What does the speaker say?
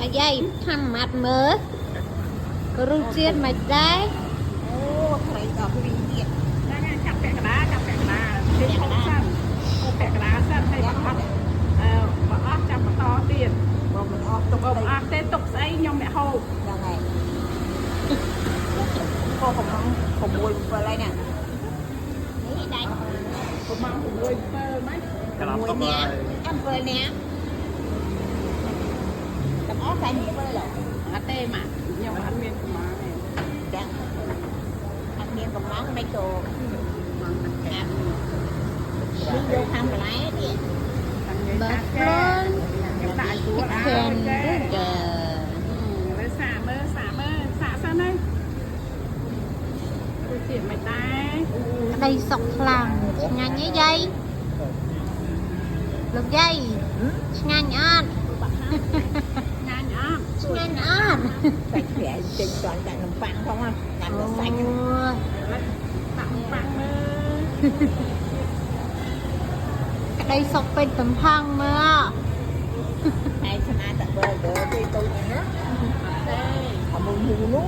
អាយ៉ៃខាំម៉ាត់មើលក៏រសជាតិមិនដែរអូថ្លៃដល់ពីទៀត ចាប់ពាក់កណ្ដាលទីហុកសិនហូបពាក់កណ្ដាលសិនហើយបើអត់បើអស់ចាំបន្តទៀតបើមិនអស់ទុកបើអត់ទេទុកស្អីខ្ញុំអ្នកហូបយ៉ាងហ្នឹងក៏កំង6 7ហើយណានេះដាច់ប្រហែល6 7ម៉េច ក្រាបទុកហើយ 7នាក់តែអស់តែ7ឡូវ អត់ទេម៉ាក់ខ្ញុំអត់មានប្រមាណទេ ចាំអត់មានកំងមិនទៅកាប់នេះយកខាងបន្លែទៀត តាមនិយាយ បើ ថា ផ្លូន ខ្ញុំដាក់ឲ្យទួតអើ ខែន ចា ចា លើសាកមើលសាកសិនហើយដូចជាមិនដែរ ក្តីសុខខ្លាំងឆ្ងាញ់ទេយាយលោកយាយឆ្ងាញ់អត់ ញ៉ាំអត់ ឆ្ងាញ់អត់សាច់ប្រែចេញតន់ដាក់នំប៉័ងផងដាក់ទៅសាច់ ដាក់បាំងមើល ក្តីសុខពេញទំហឹងមើលហើយឆ្ងាញ់តែបើទៅទៅណា ទេ អមុំហូនោះ